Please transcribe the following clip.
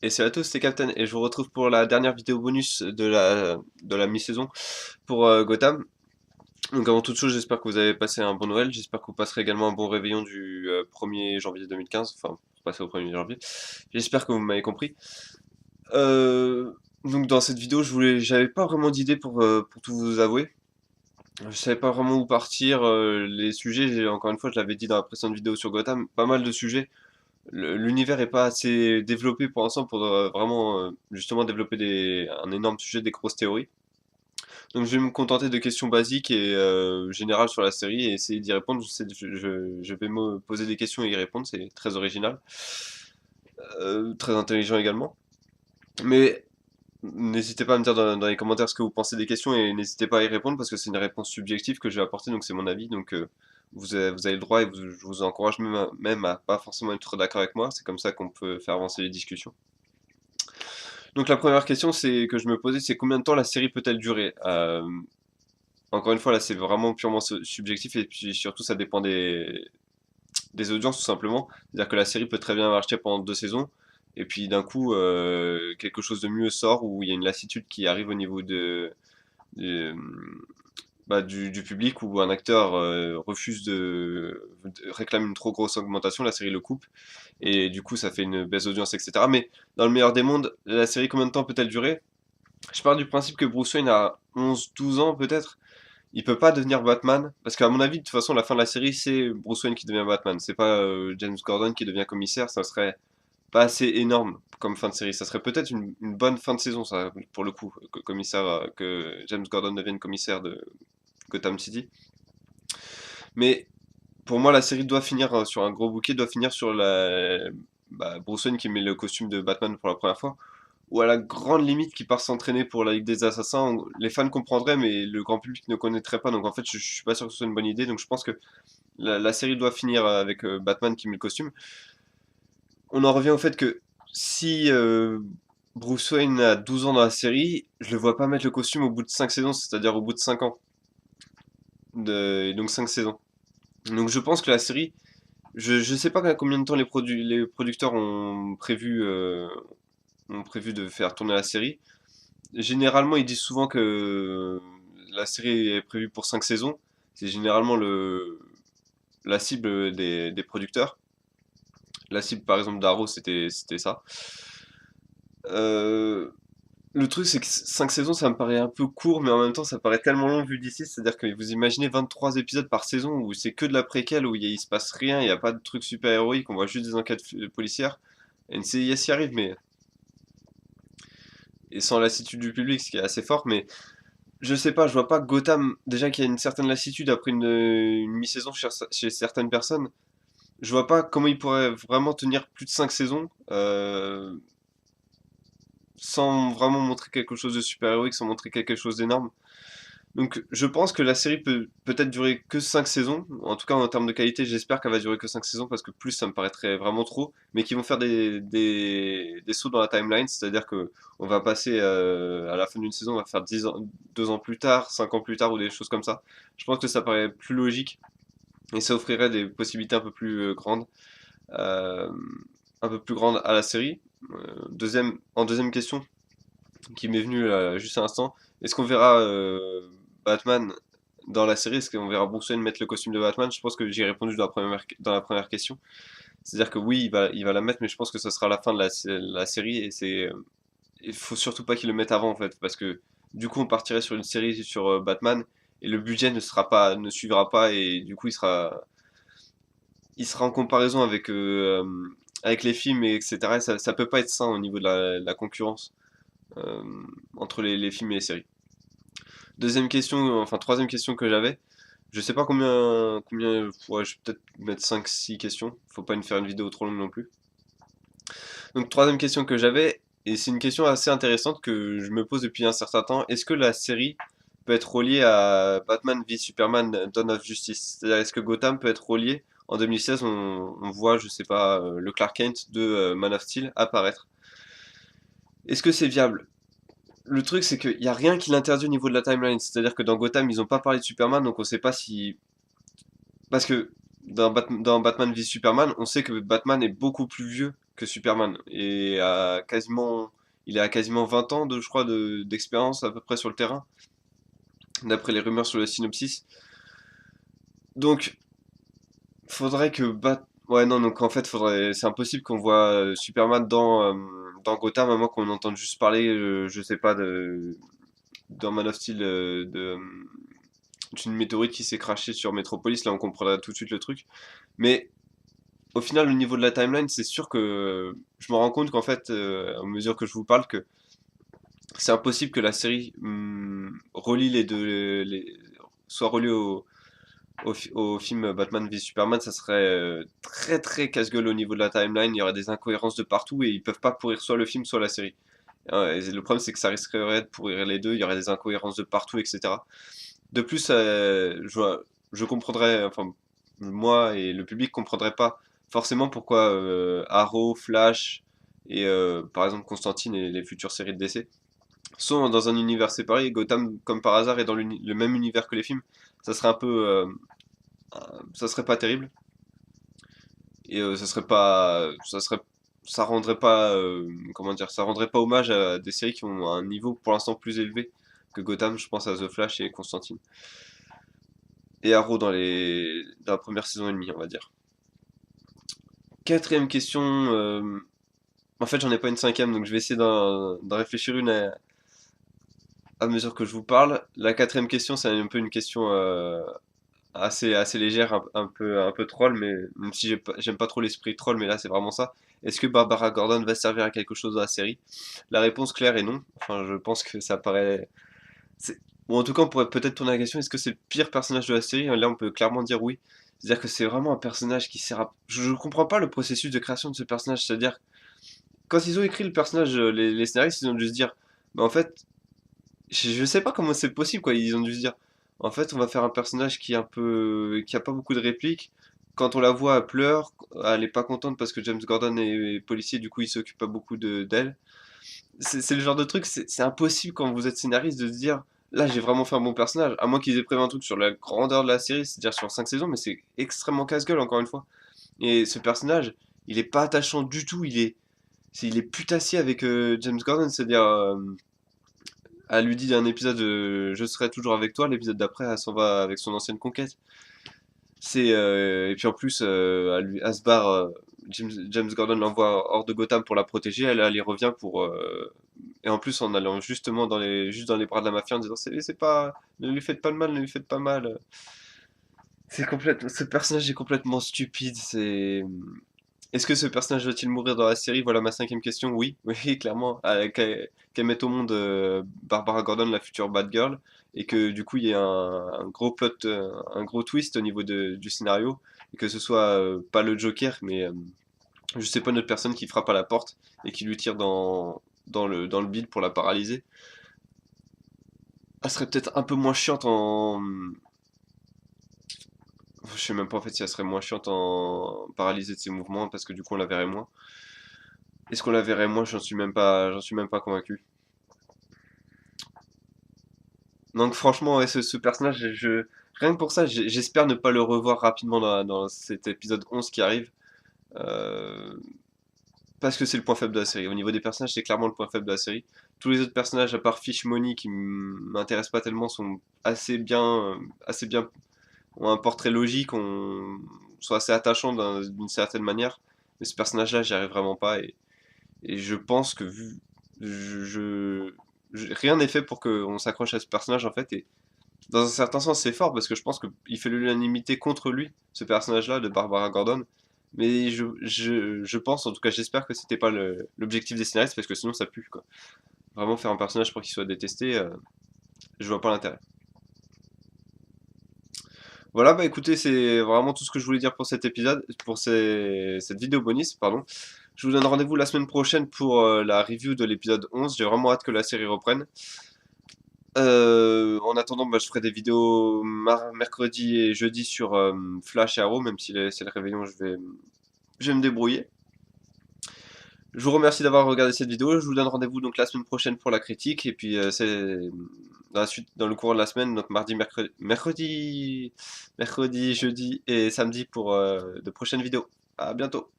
Et salut à tous, c'est Captain et je vous retrouve pour la dernière vidéo bonus de la mi-saison pour Gotham. Donc avant toute chose, j'espère que vous avez passé un bon Noël, j'espère que vous passerez également un bon réveillon du 1er janvier 2015, enfin pour passer au 1er janvier. J'espère que vous m'avez compris. Euh, donc dans cette vidéo, j'avais pas vraiment d'idée pour tout vous avouer. Je savais pas vraiment où partir, les sujets, encore une fois, je l'avais dit dans la précédente vidéo sur Gotham, pas mal de sujets. L'univers est pas assez développé pour l'instant pour vraiment justement développer un énorme sujet, des grosses théories. Donc je vais me contenter de questions basiques et générales sur la série et essayer d'y répondre. Je vais me poser des questions et y répondre, c'est très original, très intelligent également. Mais n'hésitez pas à me dire dans les commentaires ce que vous pensez des questions et n'hésitez pas à y répondre parce que c'est une réponse subjective que je vais apporter, donc c'est mon avis. Donc vous avez le droit et je vous encourage même à pas forcément être d'accord avec moi. C'est comme ça qu'on peut faire avancer les discussions. Donc la première question c'est que je me posais, c'est combien de temps la série peut-elle durer? Encore une fois, là c'est vraiment purement subjectif et puis surtout ça dépend des audiences tout simplement. C'est-à-dire que la série peut très bien marcher pendant 2 saisons et puis d'un coup quelque chose de mieux sort où il y a une lassitude qui arrive au niveau de- du public où un acteur refuse réclame une trop grosse augmentation, la série le coupe et du coup ça fait une baisse d'audience, etc. Mais dans le meilleur des mondes, la série combien de temps peut-elle durer? Je pars du principe que Bruce Wayne a 11-12 ans peut-être. Il peut pas devenir Batman parce qu'à mon avis de toute façon la fin de la série c'est Bruce Wayne qui devient Batman. C'est pas James Gordon qui devient commissaire. Ça serait pas assez énorme comme fin de série. Ça serait peut-être une bonne fin de saison ça pour le coup que James Gordon devienne commissaire de Gotham City. Mais pour moi, la série doit finir sur un gros bouquet, doit finir sur Bruce Wayne qui met le costume de Batman pour la première fois, ou à la grande limite qui part s'entraîner pour la Ligue des Assassins. Les fans comprendraient, mais le grand public ne connaîtrait pas, donc en fait, je suis pas sûr que ce soit une bonne idée, donc je pense que la série doit finir avec Batman qui met le costume. On en revient au fait que si Bruce Wayne a 12 ans dans la série, je le vois pas mettre le costume au bout de 5 saisons, c'est-à-dire au bout de 5 ans, et donc 5 saisons. Donc je pense que la série, je sais pas combien de temps les producteurs ont prévu de faire tourner la série. Généralement, ils disent souvent que la série est prévue pour 5 saisons. C'est généralement la cible des producteurs. La cible, par exemple, d'Arrow, c'était ça. Euh, le truc, c'est que 5 saisons, ça me paraît un peu court, mais en même temps, ça paraît tellement long vu d'ici. C'est-à-dire que vous imaginez 23 épisodes par saison où c'est que de la préquelle, où il se passe rien, il n'y a pas de trucs super héroïques, on voit juste des enquêtes policières. NCIS y arrive, mais et sans lassitude du public, ce qui est assez fort, mais je sais pas, je vois pas Gotham, déjà qu'il y a une certaine lassitude après une mi-saison chez certaines personnes, je vois pas comment il pourrait vraiment tenir plus de 5 saisons sans vraiment montrer quelque chose de super héroïque, sans montrer quelque chose d'énorme. Donc je pense que la série peut peut-être durer que 5 saisons. En tout cas en termes de qualité, j'espère qu'elle va durer que 5 saisons parce que plus ça me paraîtrait vraiment trop. Mais qui vont faire des sauts dans la timeline, c'est-à-dire que on va passer à la fin d'une saison, on va faire 10 ans, 2 ans plus tard, 5 ans plus tard ou des choses comme ça. Je pense que ça paraît plus logique et ça offrirait des possibilités euh, un peu plus grandes à la série. En deuxième question, qui m'est venu juste à l'instant. Est-ce qu'on verra Batman dans la série? Est-ce qu'on verra Bruce Wayne mettre le costume de Batman? Je pense que j'ai répondu dans la première question. C'est-à-dire que oui, il va la mettre, mais je pense que ce sera la fin de la série et il faut surtout pas qu'il le mette avant en fait, parce que du coup on partirait sur une série sur Batman et le budget ne suivra pas et du coup il sera en comparaison avec les films et etc. Et ça peut pas être sain au niveau de la concurrence euh, entre les films et les séries. Deuxième question, enfin troisième question que j'avais. Je sais pas combien, ouais, je vais peut-être mettre 5-6 questions. Faut pas me faire une vidéo trop longue non plus. Donc troisième question que j'avais, et c'est une question assez intéressante que je me pose depuis un certain temps. Est-ce que la série peut être reliée à Batman v Superman Dawn of Justice? C'est-à-dire est-ce que Gotham peut être relié? En 2016, on voit, je sais pas, le Clark Kent de Man of Steel apparaître. Est-ce que c'est viable? Le truc, c'est qu'il n'y a rien qui l'interdit au niveau de la timeline. C'est-à-dire que dans Gotham, ils n'ont pas parlé de Superman, donc on sait pas si. Parce que dans Batman v Superman, on sait que Batman est beaucoup plus vieux que Superman. Il est à quasiment 20 ans, je crois, d'expérience à peu près sur le terrain, d'après les rumeurs sur le synopsis. Donc, faudrait que Ouais, non, donc en fait, c'est impossible qu'on voit Superman dans Gotham, à moins qu'on entende juste parler, je sais pas, dans Man of Steel, d'une météorite qui s'est crashée sur Metropolis. Là, on comprendra tout de suite le truc. Mais au final, au niveau de la timeline, c'est sûr que je me rends compte qu'en fait, à mesure que je vous parle, que c'est impossible que la série relie les deux, soit reliée au film Batman v Superman. Ça serait très très casse-gueule au niveau de la timeline. Il y aurait des incohérences de partout et ils peuvent pas pourrir soit le film, soit la série. Et le problème, c'est que ça risquerait de pourrir les deux. Il y aurait des incohérences de partout, etc. De plus, je comprendrais, enfin, moi et le public comprendrait pas forcément pourquoi Arrow, Flash et par exemple Constantine et les futures séries de DC sont dans un univers séparé. Et Gotham, comme par hasard, est dans le même univers que les films. Ça serait un peu, ça serait pas terrible et ça rendrait pas, comment dire, ça rendrait pas hommage à des séries qui ont un niveau pour l'instant plus élevé que Gotham. Je pense à The Flash et Constantine et Arrow dans la première saison et demie, on va dire. Quatrième question. En fait, j'en ai pas une cinquième, donc je vais essayer d'en réfléchir une à mesure que je vous parle. La quatrième question, c'est un peu une question assez légère, un peu troll, mais même si j'aime pas trop l'esprit troll, mais là c'est vraiment ça. Est-ce que Barbara Gordon va servir à quelque chose dans la série? La réponse claire est non. Enfin, je pense que ça paraît. c'est- Bon, en tout cas, on pourrait peut-être tourner la question, est-ce que c'est le pire personnage de la série? Là, on peut clairement dire oui. C'est-à-dire que c'est vraiment un personnage qui sert à... Je comprends pas le processus de création de ce personnage. C'est-à-dire, quand ils ont écrit le personnage, les scénaristes, ils ont dû se dire, mais en fait, je sais pas comment c'est possible, quoi. Ils ont dû se dire, en fait, on va faire un personnage qui est un peu, qui a pas beaucoup de répliques. Quand on la voit, elle pleure, elle est pas contente parce que James Gordon est policier, du coup, il s'occupe pas beaucoup d'elle. C'est le genre de truc, c'est impossible quand vous êtes scénariste de se dire, là, j'ai vraiment fait un bon personnage. À moins qu'ils aient prévu un truc sur la grandeur de la série, c'est-à-dire sur 5 saisons, mais c'est extrêmement casse-gueule, encore une fois. Et ce personnage, il est pas attachant du tout, il est putassier avec James Gordon, c'est-à-dire, elle lui dit d'un épisode je serai toujours avec toi, l'épisode d'après elle s'en va avec son ancienne conquête. Et puis en plus elle se barre, James Gordon l'envoie hors de Gotham pour la protéger, elle y revient pour et en plus en allant justement juste dans les bras de la mafia en disant c'est pas, ne lui faites pas de mal, ne lui faites pas mal. Ce personnage est complètement stupide. Est-ce que ce personnage va-t-il mourir dans la série? Voilà ma cinquième question. Oui, oui, clairement. Qu'elle mette au monde Barbara Gordon, la future Batgirl, et que du coup il y ait un gros plot, un gros twist au niveau du scénario, et que ce soit pas le Joker, mais je sais pas, une autre personne qui frappe à la porte et qui lui tire dans le bide pour la paralyser. Elle serait peut-être un peu moins chiante en. Je sais même pas en fait si elle serait moins chiante en paralysée de ses mouvements parce que du coup on la verrait moins. Est-ce qu'on la verrait moins? J'en suis même pas convaincu. Donc franchement, ouais, ce personnage, rien que pour ça, j'espère ne pas le revoir rapidement dans cet épisode 11 qui arrive. euh, Parce que c'est le point faible de la série. Au niveau des personnages, c'est clairement le point faible de la série. Tous les autres personnages, à part Fish Money, qui m'intéressent pas tellement, sont assez bien, ont un portrait logique, sont assez attachants d'une certaine manière. Mais ce personnage-là, j'y arrive vraiment pas. Et je pense que rien n'est fait pour qu'on s'accroche à ce personnage en fait. Et dans un certain sens, c'est fort parce que je pense qu'il fait l'unanimité contre lui, ce personnage-là de Barbara Gordon. Mais je pense, en tout cas, j'espère que c'était pas l'objectif des scénaristes parce que sinon ça pue quoi. Vraiment faire un personnage pour qu'il soit détesté, je vois pas l'intérêt. Voilà, bah écoutez, c'est vraiment tout ce que je voulais dire pour cet épisode, cette vidéo bonus, pardon. Je vous donne rendez-vous la semaine prochaine pour la review de l'épisode 11. J'ai vraiment hâte que la série reprenne. En attendant, bah, je ferai des vidéos mercredi et jeudi sur Flash et Arrow, même si c'est le réveillon, je vais me débrouiller. Je vous remercie d'avoir regardé cette vidéo. Je vous donne rendez-vous donc la semaine prochaine pour la critique. Et puis c'est dans la suite, dans le courant de la semaine, donc mercredi, jeudi et samedi pour de prochaines vidéos. À bientôt.